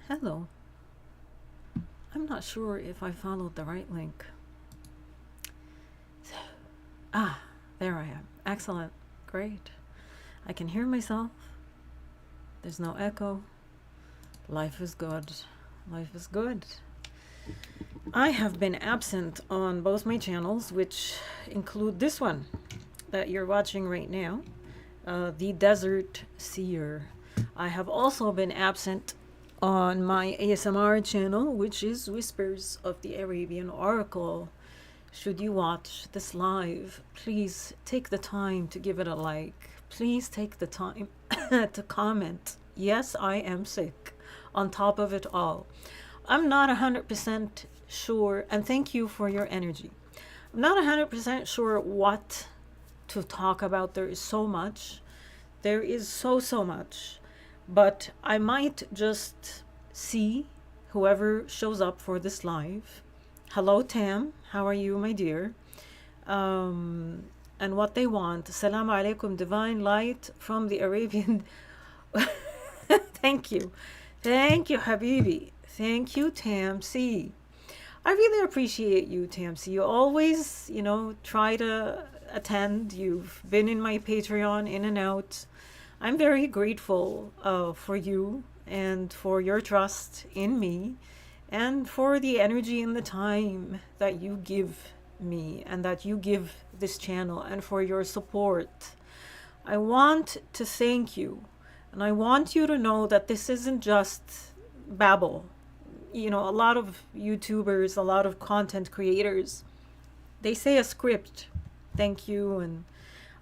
Hello. I'm not sure if I followed the right link. Ah, there I am. Excellent. Great. I can hear myself. There's no echo. Life is good. Life is good. I have been absent on both my channels, which include this one that you're watching right now, The Desert Seer. I have also been absent on my ASMR channel, which is Whispers of the Arabian Oracle. Should you watch this live, please take the time to give it a like. Please take the time to comment. Yes, I am sick. On top of it all, I'm not 100% sure, and thank you for your energy. I'm not 100% sure what to talk about. There is so much. There is so much. But I might just see whoever shows up for this live. Hello, Tam. How are you, my dear? And what they want. Assalamu alaikum, divine light from the Arabian. Thank you. Thank you, Habibi. Thank you, Tam C. I really appreciate you, Tam C. You always, try to attend. You've been in my Patreon in and out. I'm very grateful for you and for your trust in me and for the energy and the time that you give me and that you give this channel and for your support. I want to thank you, and I want you to know that this isn't just babble. A lot of YouTubers, a lot of content creators, they say a script, thank you, and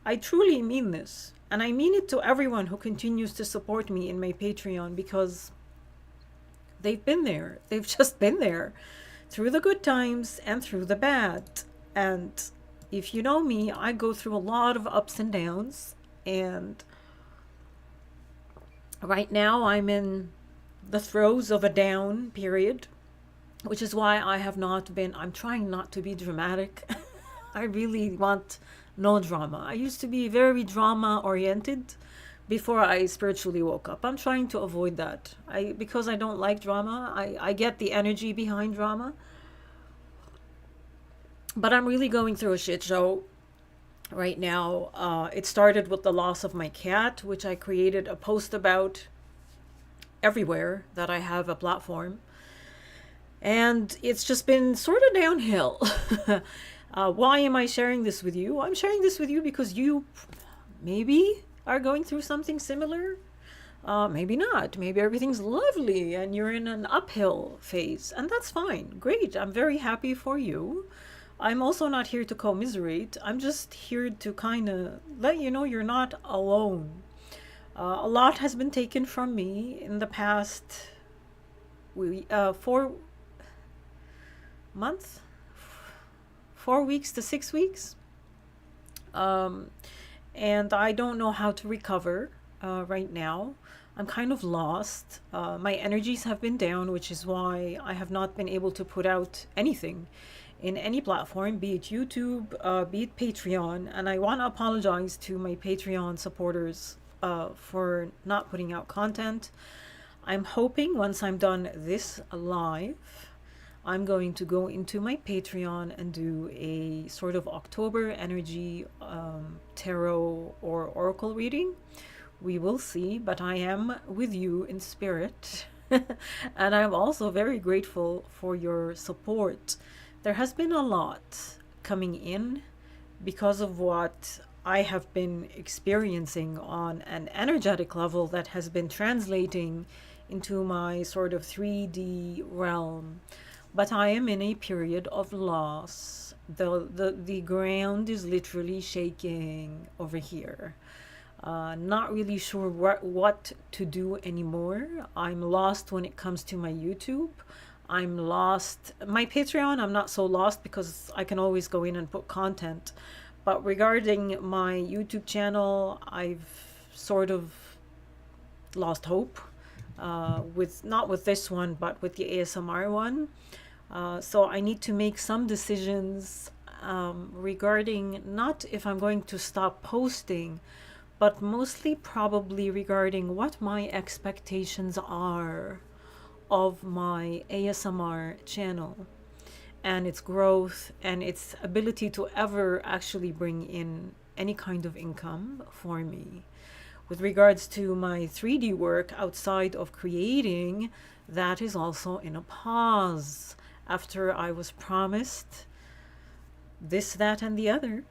I truly mean this. And I mean it to everyone who continues to support me in my Patreon, because they've been there. They've just been there through the good times and through the bad. And if you know me, I go through a lot of ups and downs. And right now I'm in the throes of a down period, which is why I'm trying not to be dramatic. I really want no drama. I used to be very drama oriented before I spiritually woke up. I'm trying to avoid that. Because I don't like drama. I get the energy behind drama. But I'm really going through a shit show right now. It started with the loss of my cat, which I created a post about everywhere that I have a platform. And it's just been sort of downhill. Why am I sharing this with you? I'm sharing this with you because you maybe are going through something similar. Maybe not. Maybe everything's lovely and you're in an uphill phase. And that's fine. Great. I'm very happy for you. I'm also not here to commiserate. I'm just here to kind of let you know you're not alone. A lot has been taken from me in the past 4 months, 4 weeks to 6 weeks. And I don't know how to recover right now. I'm kind of lost. My energies have been down, which is why I have not been able to put out anything in any platform, be it YouTube, be it Patreon. And I want to apologize to my Patreon supporters for not putting out content. I'm hoping once I'm done this live, I'm going to go into my Patreon and do a sort of October energy tarot or oracle reading. We will see, but I am with you in spirit. And I'm also very grateful for your support. There has been a lot coming in because of what I have been experiencing on an energetic level that has been translating into my sort of 3D realm. But I am in a period of loss. The ground is literally shaking over here. Not really sure what to do anymore. I'm lost when it comes to my YouTube. I'm lost. My Patreon, I'm not so lost because I can always go in and put content. But regarding my YouTube channel, I've sort of lost hope. Not with this one, but with the ASMR one. So I need to make some decisions regarding not if I'm going to stop posting, but mostly probably regarding what my expectations are of my ASMR channel and its growth and its ability to ever actually bring in any kind of income for me. With regards to my 3D work outside of creating, that is also in a pause after I was promised this, that, and the other.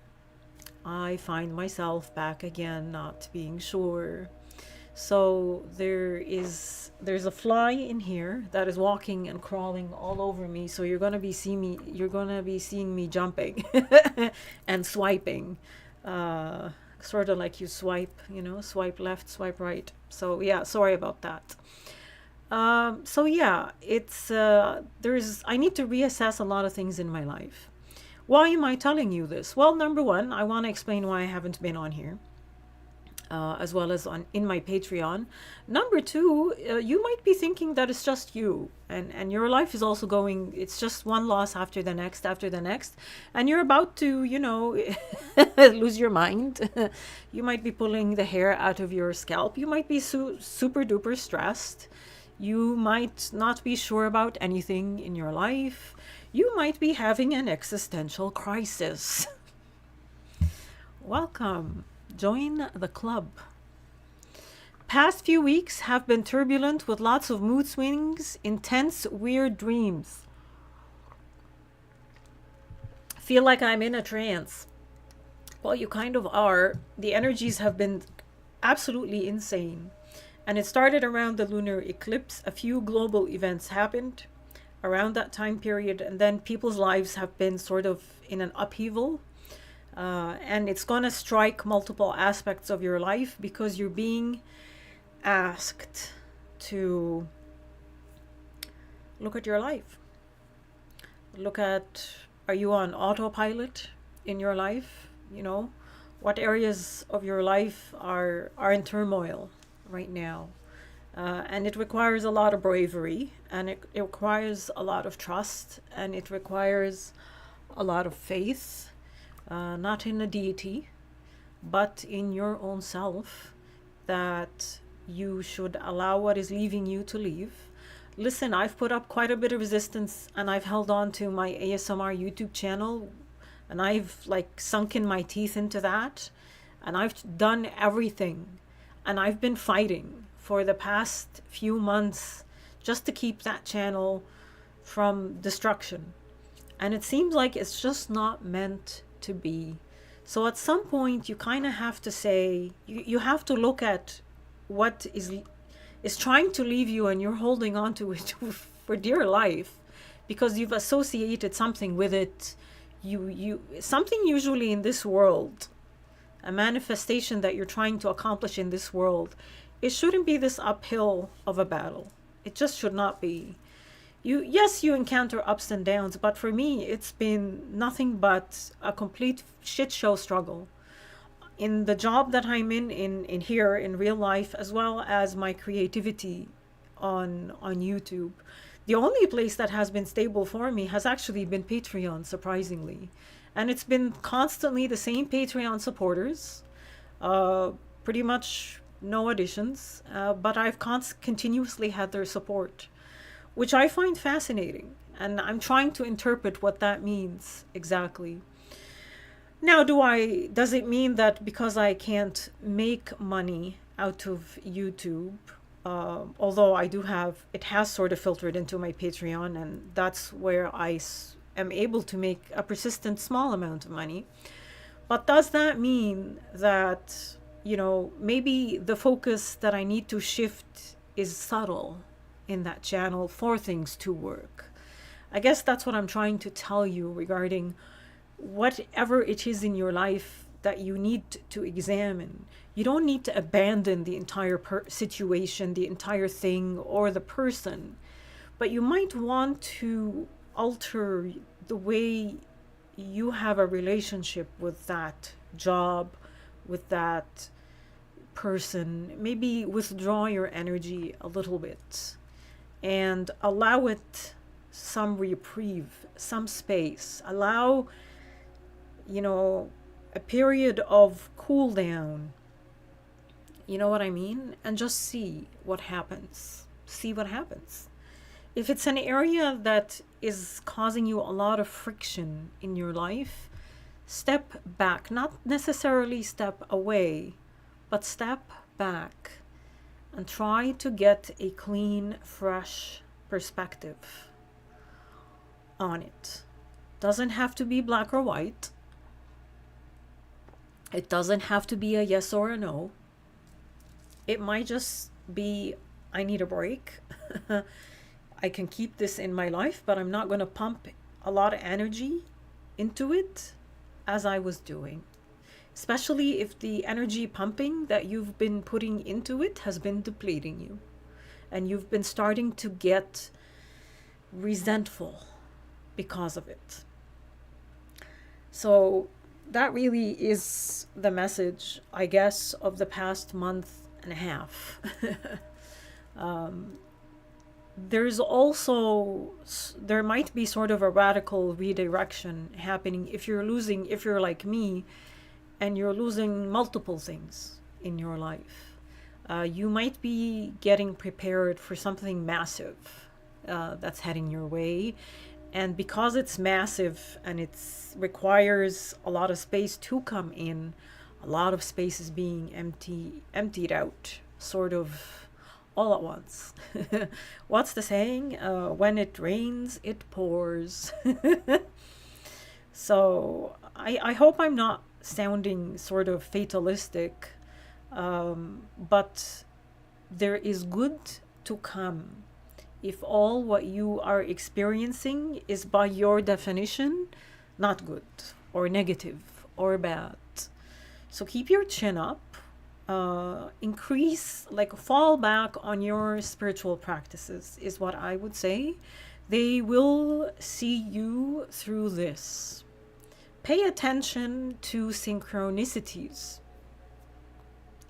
I find myself back again not being sure. So there's a fly in here that is walking and crawling all over me. So you're gonna be seeing me jumping and swiping, sort of like you swipe, swipe left, swipe right. So yeah, sorry about that. So yeah, it's there's I need to reassess a lot of things in my life. Why am I telling you this? Well, number one, I want to explain why I haven't been on here, as well as on in my Patreon. Number two, you might be thinking that it's just you, and your life is also going. It's just one loss after the next, and you're about to, lose your mind. You might be pulling the hair out of your scalp. You might be super duper stressed. You might not be sure about anything in your life. You might be having an existential crisis. Welcome. Join the club. Past few weeks have been turbulent with lots of mood swings, intense, weird dreams. Feel like I'm in a trance. Well, you kind of are. The energies have been absolutely insane. And it started around the lunar eclipse. A few global events happened around that time period, and then people's lives have been sort of in an upheaval. And it's going to strike multiple aspects of your life because you're being asked to look at your life. Look at, are you on autopilot in your life? What areas of your life are in turmoil right now? And it requires a lot of bravery, and it requires a lot of trust, and it requires a lot of faith, not in a deity, but in your own self, that you should allow what is leaving you to leave. Listen, I've put up quite a bit of resistance, and I've held on to my ASMR YouTube channel, and I've sunken my teeth into that, and I've done everything, and I've been fighting for the past few months just to keep that channel from destruction. And it seems like it's just not meant to be. So at some point you kind of have to say, you have to look at what is trying to leave you, and you're holding on to it for dear life because you've associated something with it. You something usually in this world, a manifestation that you're trying to accomplish in this world. It shouldn't be this uphill of a battle. It just should not be. Yes, you encounter ups and downs, but for me, it's been nothing but a complete shit show struggle. In the job that I'm in here, in real life, as well as my creativity on YouTube. The only place that has been stable for me has actually been Patreon, surprisingly. And it's been constantly the same Patreon supporters. Pretty much no additions, but I've continuously had their support, which I find fascinating, and I'm trying to interpret what that means exactly. Now, does it mean that because I can't make money out of YouTube, although it has sort of filtered into my Patreon, and that's where I am able to make a persistent small amount of money, but does that mean that maybe the focus that I need to shift is subtle in that channel for things to work? I guess that's what I'm trying to tell you regarding whatever it is in your life that you need to examine. You don't need to abandon the entire situation, the entire thing, or the person, but you might want to alter the way you have a relationship with that job, with that person. Maybe withdraw your energy a little bit and allow it some reprieve, some space. Allow, a period of cool down. You know what I mean? And just see what happens. See what happens. If it's an area that is causing you a lot of friction in your life, step back. Not necessarily step away, but step back and try to get a clean, fresh perspective on it. Doesn't have to be black or white. It doesn't have to be a yes or a no. It might just be, I need a break. I can keep this in my life, but I'm not going to pump a lot of energy into it as I was doing. Especially if the energy pumping that you've been putting into it has been depleting you. And you've been starting to get resentful because of it. So that really is the message, I guess, of the past month and a half. There's also, there might be sort of a radical redirection happening if you're like me, and you're losing multiple things in your life. You might be getting prepared for something massive that's heading your way. And because it's massive and it requires a lot of space to come in, a lot of space is being emptied out, sort of all at once. What's the saying? When it rains, it pours. So I hope I'm not sounding sort of fatalistic, but there is good to come if all what you are experiencing is by your definition not good or negative or bad. So keep your chin up, increase, like fall back on your spiritual practices, is what I would say. They will see you through this. Pay attention to synchronicities.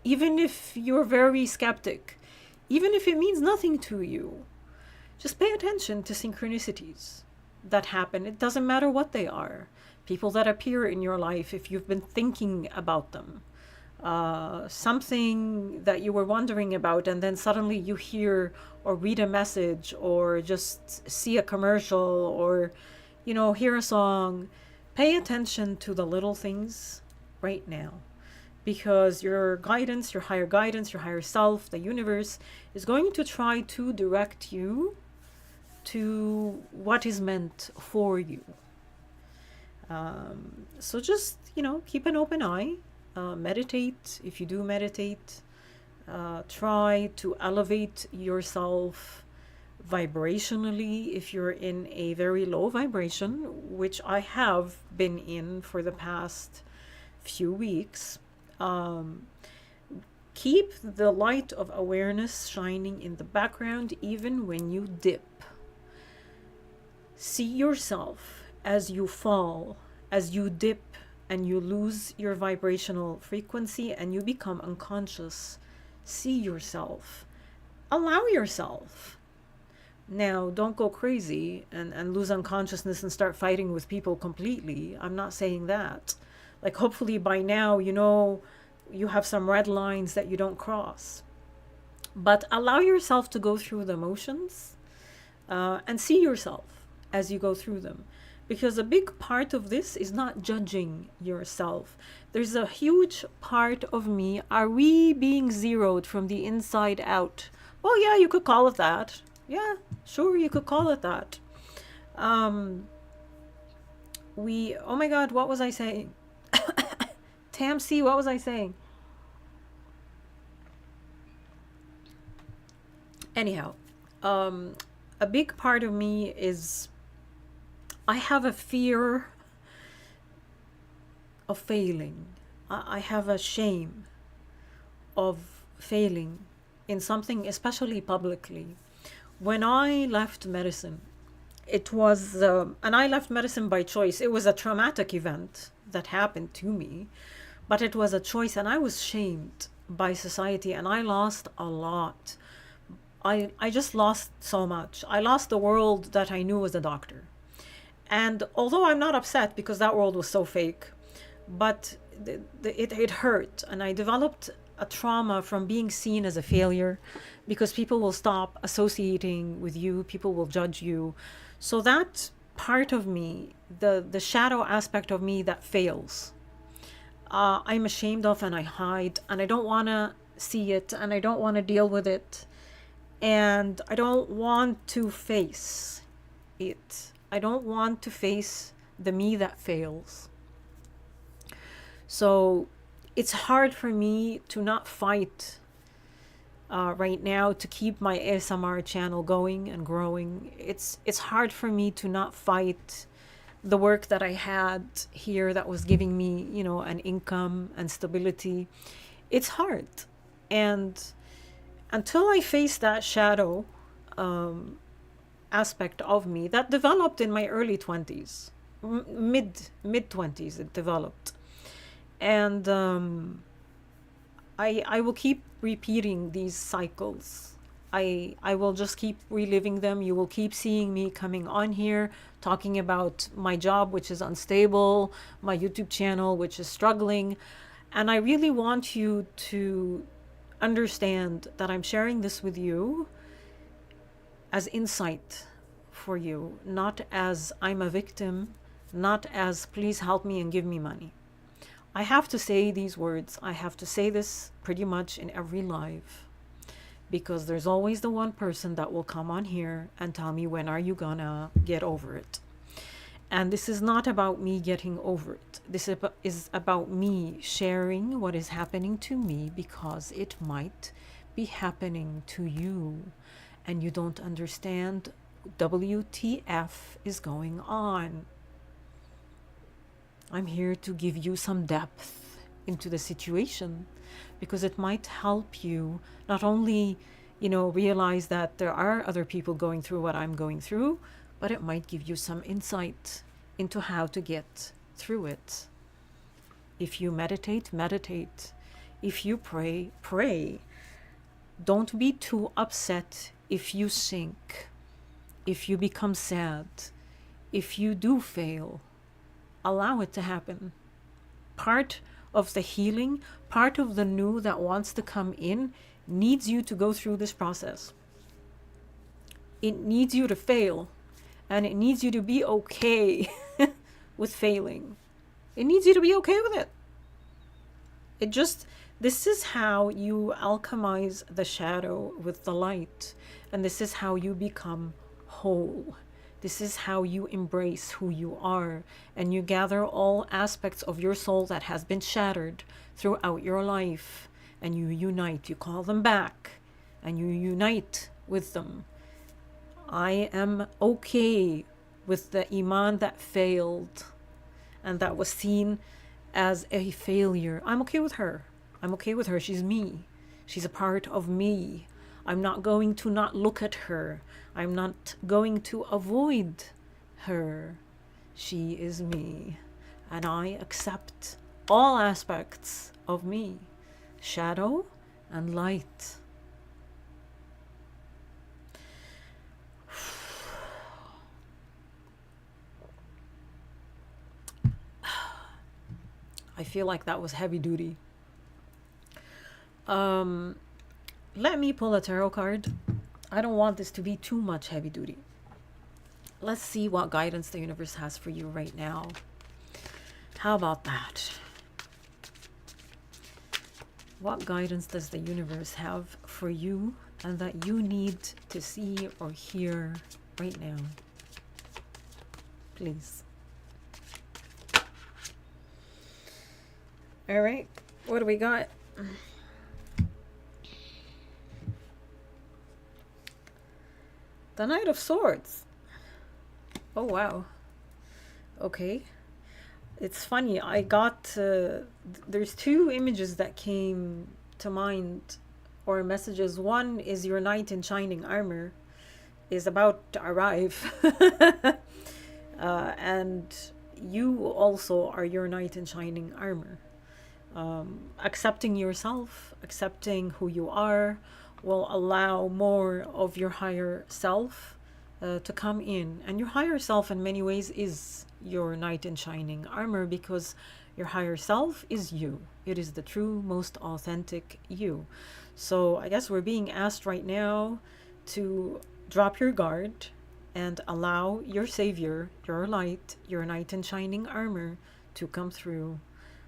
Even if you're very skeptic, even if it means nothing to you, just pay attention to synchronicities that happen. It doesn't matter what they are. People that appear in your life, if you've been thinking about them, something that you were wondering about, and then suddenly you hear or read a message or just see a commercial or, hear a song. Pay attention to the little things right now, because your guidance, your higher self, the universe is going to try to direct you to what is meant for you. So just, keep an open eye, meditate if you do meditate, try to elevate yourself vibrationally if you're in a very low vibration, which I have been in for the past few weeks. Keep the light of awareness shining in the background even when you dip. See yourself as you fall, as you dip and you lose your vibrational frequency and you become unconscious. See yourself. Allow yourself. Now, don't go crazy and lose unconsciousness and start fighting with people completely. I'm not saying that. Like, hopefully by now, you have some red lines that you don't cross. But allow yourself to go through the motions and see yourself as you go through them. Because a big part of this is not judging yourself. There's a huge part of me. Are we being zeroed from the inside out? Well, yeah, you could call it that. Yeah, sure, you could call it that. Oh my God, what was I saying? Tamsi, what was I saying? Anyhow, a big part of me is, I have a fear of failing. I have a shame of failing in something, especially publicly. When I left medicine, it was, and I left medicine by choice. It was a traumatic event that happened to me, but it was a choice, and I was shamed by society, and I lost a lot. I just lost so much. I lost the world that I knew as a doctor. And although I'm not upset because that world was so fake, but it hurt, and I developed a trauma from being seen as a failure, because people will stop associating with you, people will judge you. So that part of me, the shadow aspect of me that fails, I'm ashamed of, and I hide, and I don't want to see it, and I don't want to deal with it, and I don't want to face it. I don't want to face the me that fails. So it's hard for me to not fight right now to keep my ASMR channel going and growing. It's hard for me to not fight the work that I had here that was giving me, an income and stability. It's hard. And until I face that shadow aspect of me that developed in my early 20s, mid 20s, it developed. And I will keep repeating these cycles. I will just keep reliving them. You will keep seeing me coming on here talking about my job, which is unstable, my YouTube channel, which is struggling. And I really want you to understand that I'm sharing this with you as insight for you, not as I'm a victim, not as please help me and give me money. I have to say these words. I have to say this pretty much in every live, because there's always the one person that will come on here and tell me, when are you gonna get over it? And this is not about me getting over it. This is about me sharing what is happening to me, because it might be happening to you and you don't understand WTF is going on. I'm here to give you some depth into the situation, because it might help you not only, realize that there are other people going through what I'm going through, but it might give you some insight into how to get through it. If you meditate, meditate. If you pray, pray. Don't be too upset if you sink, if you become sad, if you do fail. Allow it to happen. Part of the healing, part of the new that wants to come in, needs you to go through this process. It needs you to fail, and it needs you to be okay with failing. It needs you to be okay with it. This is how you alchemize the shadow with the light, and this is how you become whole. This is how you embrace who you are, and you gather all aspects of your soul that has been shattered throughout your life, and you unite. You call them back, and you unite with them. I am okay with the Iman that failed and that was seen as a failure. I'm okay with her. I'm okay with her. She's me. She's a part of me. I'm not going to not look at her. I'm not going to avoid her. She is me. And I accept all aspects of me, shadow and light. I feel like that was heavy duty. Let me pull a tarot card. I don't want this to be too much heavy duty. Let's see what guidance the universe has for you right now. How about that? What guidance does the universe have for you and that you need to see or hear right now? Please. All right. What do we got? The Knight of Swords. Oh, wow. Okay. It's funny. I got... there's two images that came to mind, or messages. One is your knight in shining armor is about to arrive. And you also are your knight in shining armor. Accepting yourself, accepting who you are, will allow more of your higher self to come in. And your higher self in many ways is your knight in shining armor, because Your higher self is you. It is the true, most authentic you. So I guess we're being asked right now to drop your guard and allow your savior, your light, your knight in shining armor to come through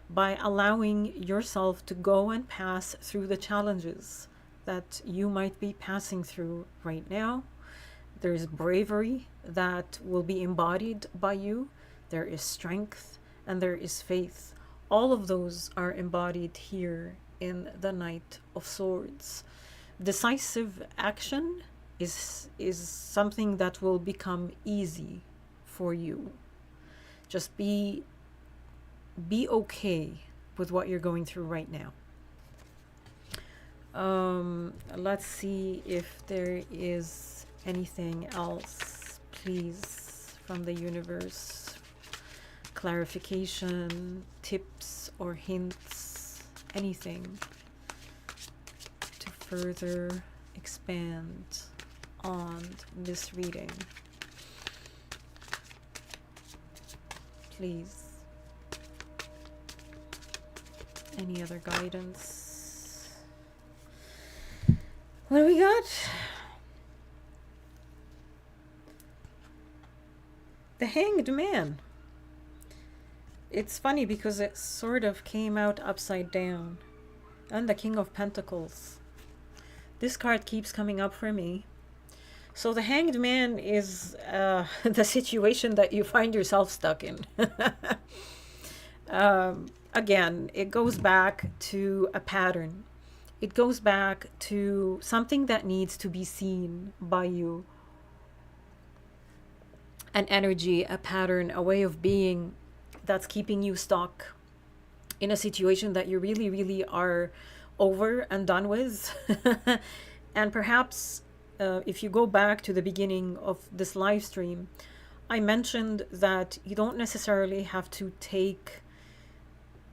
by allowing yourself to go and pass through the challenges that you might be passing through right now. There's bravery that will be embodied by you. There is strength and there is faith. All of those are embodied here in the Knight of Swords. Decisive action is something that will become easy for you. Just be okay with what you're going through right now. Let's see if there is anything else, please, from the universe. Clarification, tips, or hints, anything to further expand on this reading. Please. Any other guidance? What do we got? The Hanged Man. It's funny because it sort of came out upside down. And the King of Pentacles. This card keeps coming up for me. So the Hanged Man is the situation that you find yourself stuck in. Again, it goes back to a pattern. It goes back to something that needs to be seen by you. An energy, a pattern, a way of being that's keeping you stuck in a situation that you really, really are over and done with. And perhaps if you go back to the beginning of this live stream, I mentioned that you don't necessarily have to take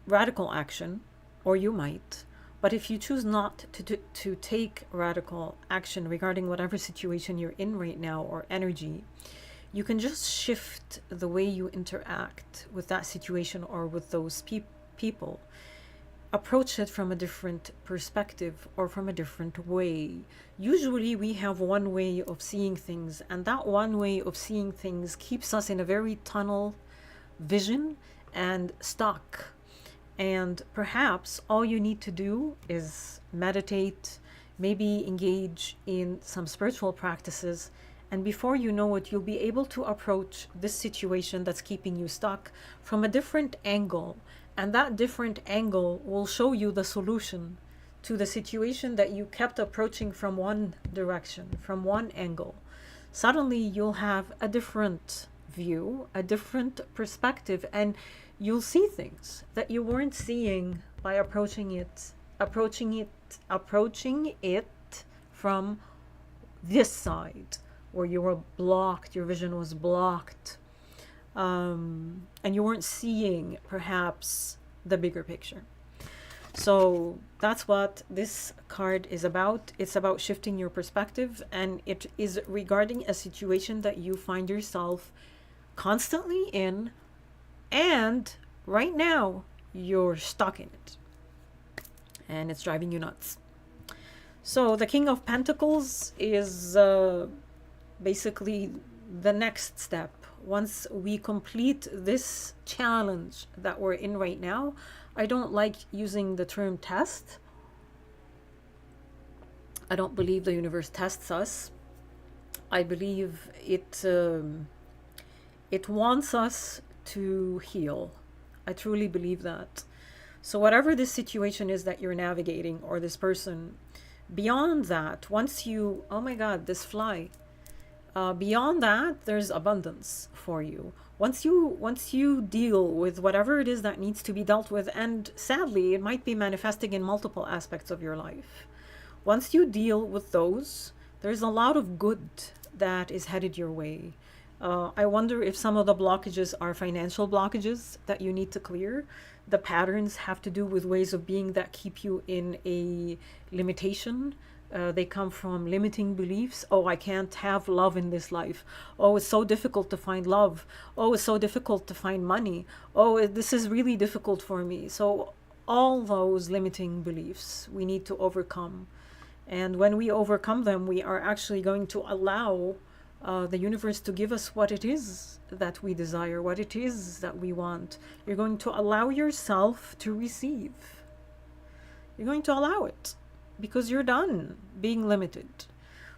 radical action, or you might, but if you choose not to take radical action regarding whatever situation you're in right now or energy, you can just shift the way you interact with that situation or with those people. Approach it from a different perspective or from a different way. Usually we have one way of seeing things, and that one way of seeing things keeps us in a very tunnel vision and stuck. And perhaps all you need to do is meditate, maybe engage in some spiritual practices, and before you know it, you'll be able to approach this situation that's keeping you stuck from a different angle. And that different angle will show you the solution to the situation that you kept approaching from one direction, from one angle. Suddenly you'll have a different view, a different perspective, and you'll see things that you weren't seeing by approaching it from this side, where you were blocked, your vision was blocked, and you weren't seeing perhaps the bigger picture. So that's what this card is about. It's about shifting your perspective, and it is regarding a situation that you find yourself constantly in, and right now you're stuck in it and it's driving you nuts. So the King of Pentacles is basically the next step. Once we complete this challenge that we're in right now, I don't like using the term test. I don't believe the universe tests us. I believe it wants us to heal. I truly believe that. So whatever this situation is that you're navigating, or this person, beyond that, once you, oh my God, this fly, beyond that, there's abundance for you. Once you deal with whatever it is that needs to be dealt with, and sadly, it might be manifesting in multiple aspects of your life. Once you deal with those, there's a lot of good that is headed your way. I wonder if some of the blockages are financial blockages that you need to clear. The patterns have to do with ways of being that keep you in a limitation, They come from limiting beliefs. Oh, I can't have love in this life. Oh, it's so difficult to find love. Oh, it's so difficult to find money. Oh, this is really difficult for me. So all those limiting beliefs we need to overcome. And when we overcome them, we are actually going to allow the universe to give us what it is that we desire, what it is that we want. You're going to allow yourself to receive. You're going to allow it because you're done being limited.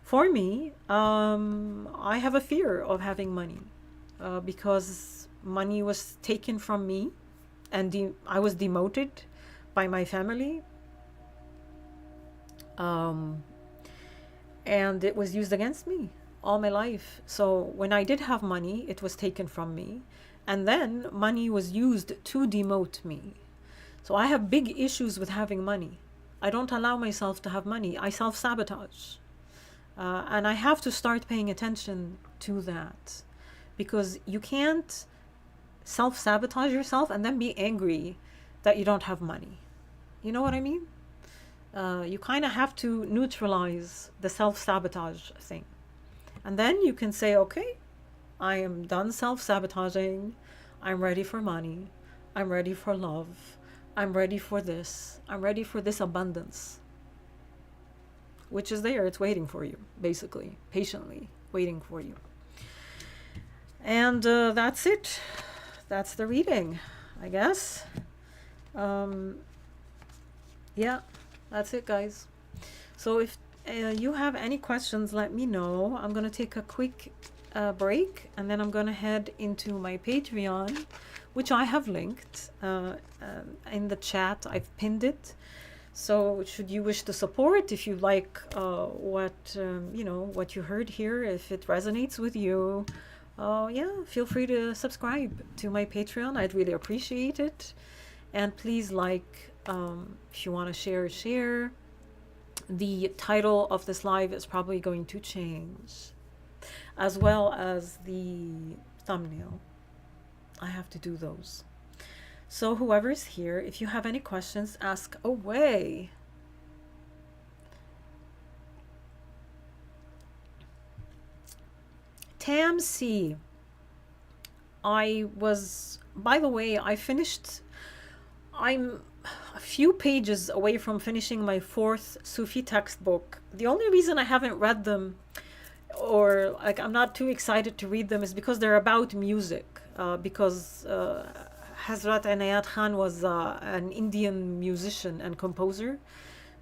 For me, I have a fear of having money because money was taken from me and I was demoted by my family. And it was used against me all my life. So when I did have money, it was taken from me. And then money was used to demote me. So I have big issues with having money. I don't allow myself to have money. I self-sabotage. And I have to start paying attention to that. Because you can't self-sabotage yourself and then be angry that you don't have money. You know what I mean? You kind of have to neutralize the self-sabotage thing. And then you can say, okay, I am done self-sabotaging. I'm ready for money. I'm ready for love. I'm ready for this. I'm ready for this abundance. Which is there. It's waiting for you, basically. Patiently waiting for you. And that's it. That's the reading, I guess. Yeah, that's it, guys. So if you have any questions, let me know. I'm going to take a quick break, and then I'm going to head into my Patreon, which I have linked in the chat. I've pinned it. So should you wish to support, if you like what you heard here, if it resonates with you, yeah, feel free to subscribe to my Patreon. I'd really appreciate it. And please if you want to share. The title of this live is probably going to change, as well as the thumbnail. I have to do those. So whoever's here, if you have any questions, ask away. Tam C. By the way, I'm a few pages away from finishing my 4th Sufi textbook. The only reason I haven't read them, or I'm not too excited to read them, is because they're about music. Because Hazrat Inayat Khan was an Indian musician and composer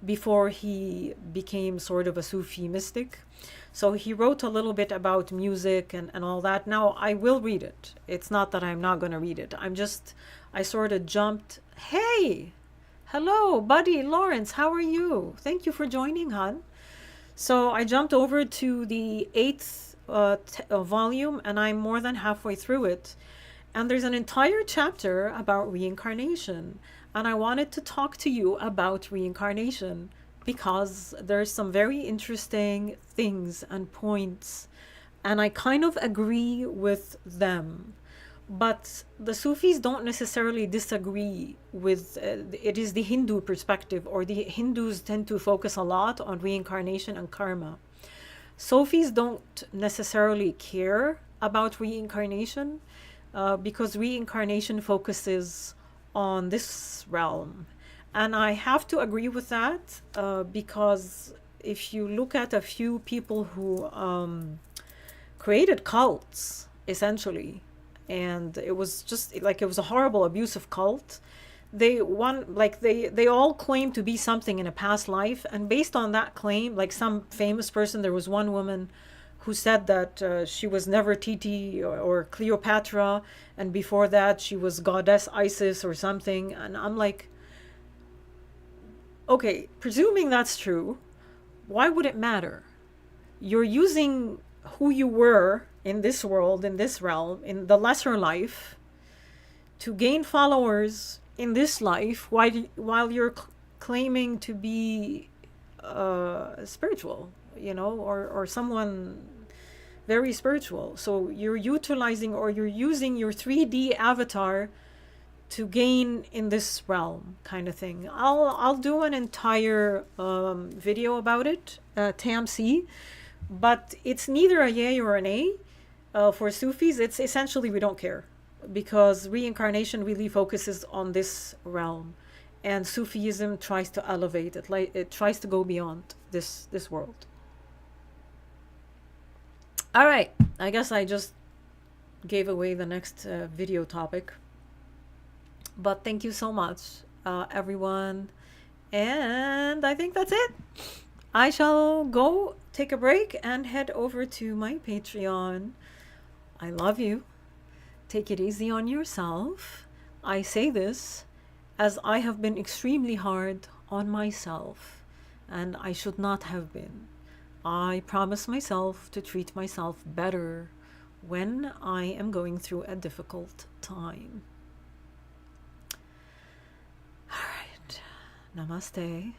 before he became sort of a Sufi mystic. So he wrote a little bit about music and all that. Now I will read it. It's not that I'm not going to read it. I sort of jumped. Hey, hello, buddy Lawrence. How are you? Thank you for joining, hon. So I jumped over to the 8th volume, and I'm more than halfway through it. And there's an entire chapter about reincarnation. And I wanted to talk to you about reincarnation because there's some very interesting things and points, and I kind of agree with them. But the Sufis don't necessarily disagree with it. Is the Hindu perspective, or the Hindus tend to focus a lot on reincarnation and karma. Sufis don't necessarily care about reincarnation because reincarnation focuses on this realm. And I have to agree with that because if you look at a few people who created cults, essentially, and it was a horrible abusive cult. They all claim to be something in a past life, and based on that claim, like some famous person, there was one woman who said that she was Nefertiti or Cleopatra, and before that she was goddess Isis or something. And I'm like, okay, presuming that's true, why would it matter? You're using who you were in this world, in this realm, in the lesser life, to gain followers in this life while you're claiming to be spiritual, or someone very spiritual. So you're utilizing, or you're using your 3D avatar to gain in this realm, kind of thing. I'll do an entire video about it, TMC, but it's neither a yay or an a. For Sufis, it's essentially we don't care, because reincarnation really focuses on this realm, and Sufism tries to elevate it, like it tries to go beyond this world. All right, I guess I just gave away the next video topic, but thank you so much, everyone, and I think that's it. I shall go take a break and head over to my Patreon. I love you. Take it easy on yourself. I say this as I have been extremely hard on myself, and I should not have been. I promise myself to treat myself better when I am going through a difficult time. All right. Namaste.